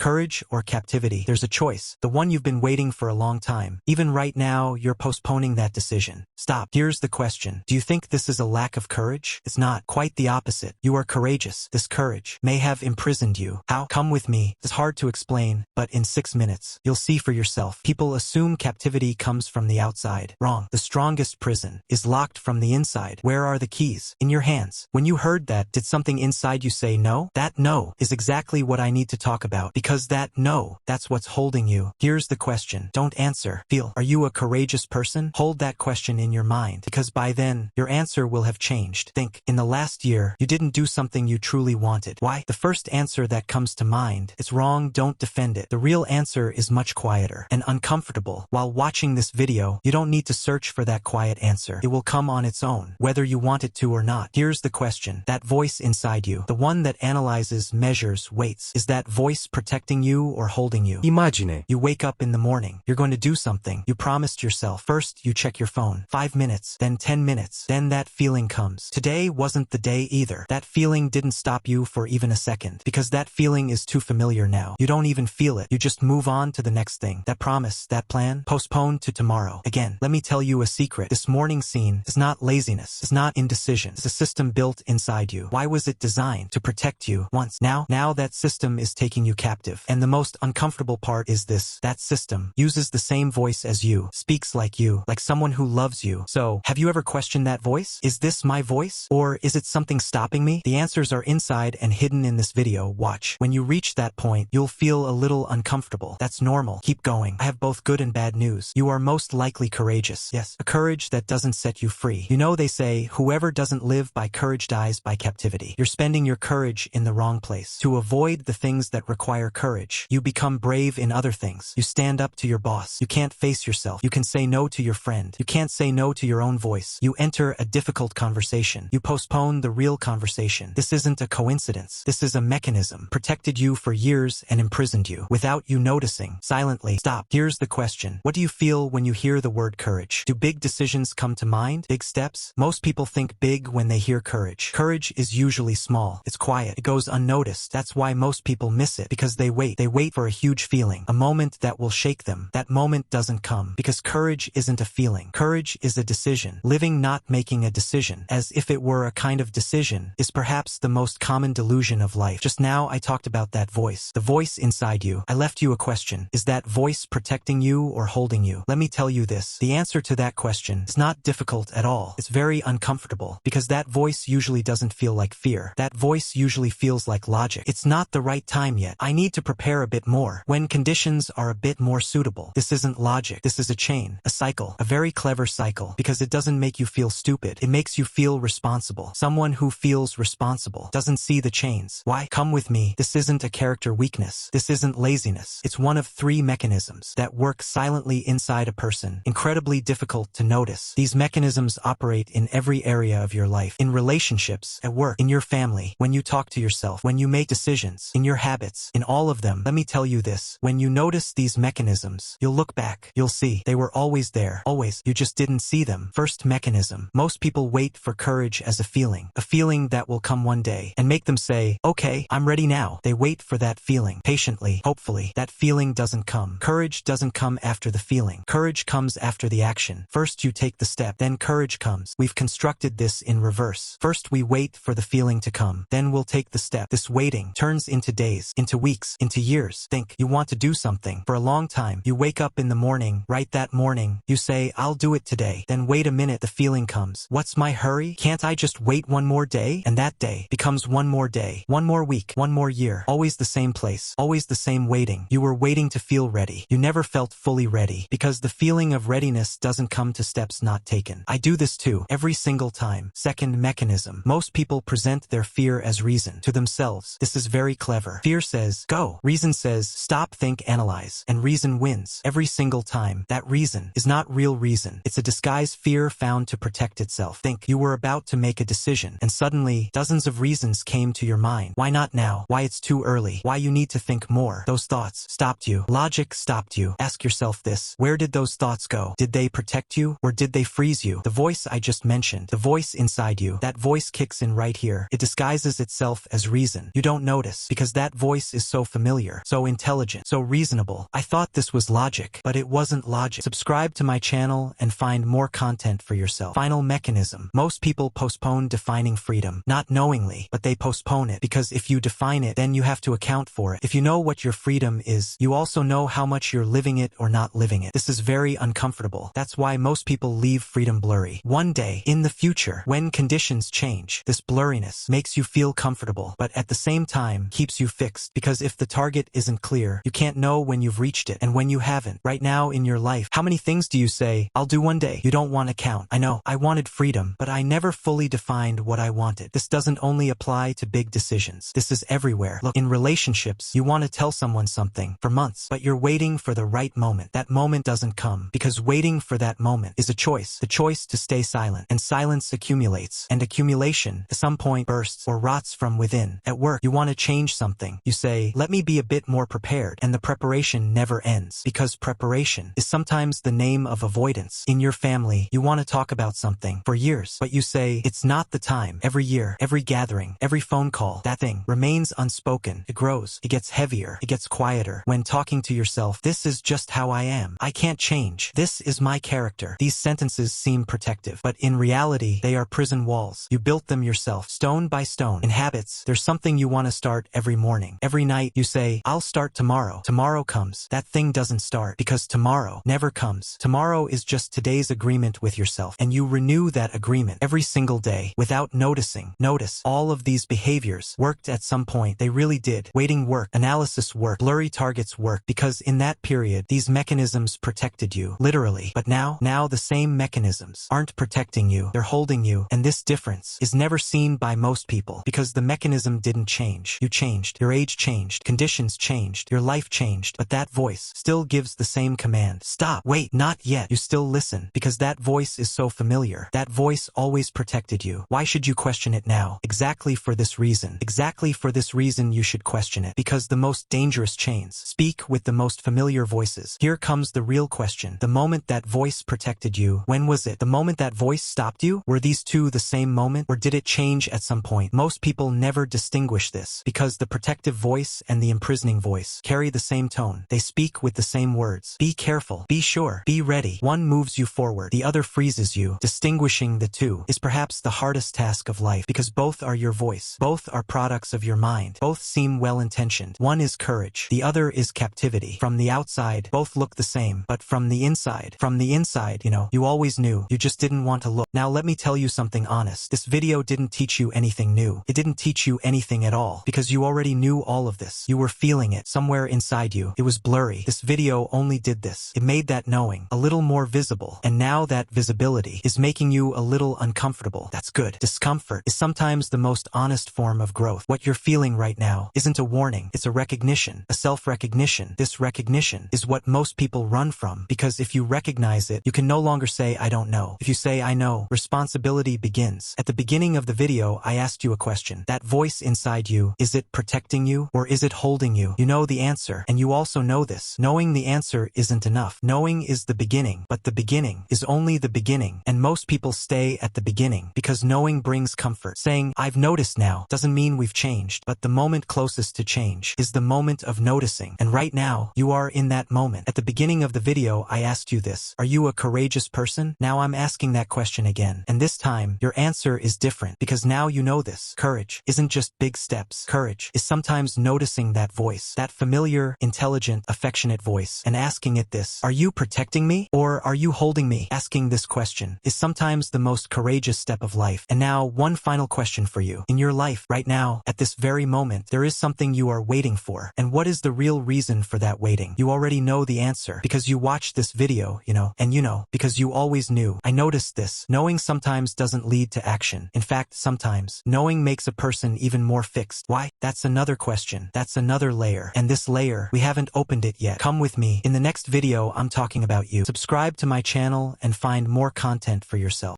Courage or captivity? There's a choice. The one you've been waiting for a long time. Even right now, you're postponing that decision. Stop. Here's the question. Do you think this is a lack of courage? It's not. Quite the opposite. You are courageous. This courage may have imprisoned you. How? Come with me. It's hard to explain, but in 6 minutes, you'll see for yourself. People assume captivity comes from the outside. Wrong. The strongest prison is locked from the inside. Where are the keys? In your hands. When you heard that, did something inside you say no? That no is exactly what I need to talk about, because that no, that's what's holding you. Here's the question. Don't answer. Feel. Are you a courageous person? Hold that question in your mind, because by then, your answer will have changed. Think. In the last year, you didn't do something you truly wanted. Why? The first answer that comes to mind. It's wrong. Don't defend it. The real answer is much quieter and uncomfortable. While watching this video, you don't need to search for that quiet answer. It will come on its own, whether you want it to or not. Here's the question. That voice inside you, the one that analyzes, measures, weights, is that voice protecting you or holding you? Imagine. You wake up in the morning. You're going to do something. You promised yourself. First, you check your phone. 5 minutes, then 10 minutes. Then that feeling comes. Today wasn't the day either. That feeling didn't stop you for even a second, because that feeling is too familiar now. You don't even feel it. You just move on to the next thing. That promise, that plan, postponed to tomorrow. Again, let me tell you a secret. This morning scene is not laziness. It's not indecision. It's a system built inside you. Why was it designed? To protect you once. Now that system is taking you captive. And the most uncomfortable part is this. That system uses the same voice as you, speaks like you, like someone who loves you. So, have you ever questioned that voice? Is this my voice? Or is it something stopping me? The answers are inside and hidden in this video. Watch. When you reach that point, you'll feel a little uncomfortable. That's normal. Keep going. I have both good and bad news. You are most likely courageous. Yes, a courage that doesn't set you free. You know they say, whoever doesn't live by courage dies by captivity. You're spending your courage in the wrong place. To avoid the things that require courage, you become brave in other things. You stand up to your boss. You can't face yourself. You can say no to your friend. You can't say no to your own voice. You enter a difficult conversation. You postpone the real conversation. This isn't a coincidence. This is a mechanism. Protected you for years and imprisoned you without you noticing. Silently. Stop. Here's the question. What do you feel when you hear the word courage? Do big decisions come to mind? Big steps? Most people think big when they hear courage. Courage is usually small. It's quiet. It goes unnoticed. That's why most people miss it, because they wait. They wait for a huge feeling, a moment that will shake them. That moment doesn't come, because courage isn't a feeling. Courage is a decision. Living not making a decision, as if it were a kind of decision, is perhaps the most common delusion of life. Just now I talked about that voice. The voice inside you. I left you a question. Is that voice protecting you or holding you? Let me tell you this. The answer to that question is not difficult at all. It's very uncomfortable, because that voice usually doesn't feel like fear. That voice usually feels like logic. It's not the right time yet. I need to prepare a bit more. When conditions are a bit more suitable. This isn't logic. This is a chain, a cycle, a very clever cycle, because it doesn't make you feel stupid. It makes you feel responsible. Someone who feels responsible doesn't see the chains. Why? Come with me. This isn't a character weakness. This isn't laziness. It's one of 3 mechanisms that work silently inside a person. Incredibly difficult to notice. These mechanisms operate in every area of your life. In relationships, at work, in your family, when you talk to yourself, when you make decisions, in your habits, in all of them. Let me tell you this. When you notice these mechanisms, you'll look back. You'll see. They were always there. Always. You just didn't see them. First mechanism. Most people wait for courage as a feeling that will come one day and make them say, okay, I'm ready now. They wait for that feeling. Patiently. Hopefully. That feeling doesn't come. Courage doesn't come after the feeling. Courage comes after the action. First you take the step, then courage comes. We've constructed this in reverse. First we wait for the feeling to come, then we'll take the step. This waiting turns into days, into weeks, into years. Think. You want to do something for a long time. You wake up in the morning, right that morning. You say, I'll do it today. Then wait a minute, the feeling comes. What's my hurry? Can't I just wait one more day? And that day becomes one more day, one more week, one more year. Always the same place, always the same waiting. You were waiting to feel ready. You never felt fully ready, because the feeling of readiness doesn't come to steps not taken. I do this too, every single time. Second mechanism. Most people present their fear as reason to themselves. This is very clever. Fear says, go. Reason says, stop, think, analyze. And reason wins every single time. That reason is not real reason. It's a disguised fear found to protect itself. Think. You were about to make a decision, and suddenly dozens of reasons came to your mind. Why not now? Why it's too early? Why you need to think more? Those thoughts stopped you. Logic stopped you. Ask yourself this. Where did those thoughts go? Did they protect you, or did they freeze you? The voice I just mentioned, the voice inside you, that voice kicks in right here. It disguises itself as reason. You don't notice, because that voice is so familiar, so intelligent, so reasonable. I thought this was logic, but it wasn't logic. Subscribe to my channel and find more content for yourself. Final mechanism. Most people postpone defining freedom, not knowingly, but they postpone it because if you define it, then you have to account for it. If you know what your freedom is, you also know how much you're living it or not living it. This is very uncomfortable. That's why most people leave freedom blurry. One day, in the future, when conditions change, this blurriness makes you feel comfortable, but at the same time, keeps you fixed. Because if the target isn't clear, you can't know when you've reached it and when you haven't. Right now in your life, how many things do you say, I'll do one day? You don't want to count. I know, I wanted freedom, but I never fully defined what I wanted. This doesn't only apply to big decisions. This is everywhere. Look, in relationships, you want to tell someone something for months, but you're waiting for the right moment. That moment doesn't come because waiting for that moment is a choice. The choice to stay silent, and silence accumulates, and accumulation at some point bursts or rots from within. At work, you want to change something. You say, let me be a bit more prepared, and the preparation never ends because preparation is sometimes the name of avoidance. In your family, you want to talk about something for years, but you say, it's not the time. Every year, every gathering, every phone call, that thing remains unspoken. It grows, it gets heavier, it gets quieter. When talking to yourself, this is just how I am. I can't change. This is my character. These sentences seem protective, but in reality, they are prison walls. You built them yourself, stone by stone. In habits, there's something you want to start every morning. Every night, you say, I'll start tomorrow. Tomorrow comes. That thing doesn't start because tomorrow never comes. Tomorrow is just today's agreement with yourself, and you renew that agreement every single day without noticing. Notice, all of these behaviors worked at some point. They really did. Waiting worked, analysis worked, blurry targets worked, because in that period, these mechanisms protected you, literally. But now the same mechanisms aren't protecting you, they're holding you, and this difference is never seen by most people because the mechanism didn't change. You changed, your age changed, conditions changed, your life changed, but that voice still gives the same command. Stop, wait, not yet. You still listen because that voice is so familiar. That voice always protected you. Why should you question it now? Exactly for this reason. Exactly for this reason you should question it, because the most dangerous chains speak with the most familiar voices. Here comes the real question. The moment that voice protected you, when was it? The moment that voice stopped you? Were these two the same moment, or did it change at some point? Most people never distinguish this because the protective voice and the imprisoning voice carry the same tone. They speak with the same words. Be careful, be sure, be ready. One moves you forward, the other freezes you. Distinguishing the two is perhaps the hardest task of life because both are your voice. Both are products of your mind. Both seem well-intentioned. One is courage, the other is captivity. From the outside, both look the same, but from the inside, you always knew. You just didn't want to look. Now let me tell you something honest. This video didn't teach you anything new. It didn't teach you anything at all because you already knew all of this. You were feeling it somewhere inside you. It was blurry. This video only did this. It made that knowing a little more visible, and now that visibility is making you a little uncomfortable. That's good. Discomfort is sometimes the most honest form of growth. What you're feeling right now isn't a warning. It's a recognition, a self-recognition. This recognition is what most people run from because if you recognize it, you can no longer say, I don't know. If you say, I know, responsibility begins. At the beginning of the video, I asked you a question. That voice inside you, is it protecting you or is it holding you? You know the answer, and you also know this. Knowing the answer isn't enough. Knowing is the beginning, but the beginning is only the beginning, and most people stay at the beginning because knowing brings comfort. Saying, I've noticed now, doesn't mean we've changed, but the moment closest to change is the moment of noticing, and right now, you are in that moment. At the beginning of the video, I asked you this. Are you a courageous person? Now I'm asking that question again, and this time, your answer is different because now you know this. Courage isn't just big steps. Courage is sometimes noticing that voice, that familiar, intelligent, affectionate voice, and asking it this. Are you protecting me or are you holding me? Asking this question is sometimes the most courageous step of life. And now, one final question for you. In your life, right now, at this very moment, there is something you are waiting for. And what is the real reason for that waiting? You already know the answer because you watched this video, and because you always knew. I noticed this. Knowing sometimes doesn't lead to action. In fact, sometimes knowing makes a person even more fixed. Why? That's another question. That's another layer. And this layer, we haven't opened it yet. Come with me. In the next video, I'm talking about you. Subscribe to my channel and find more content for yourself.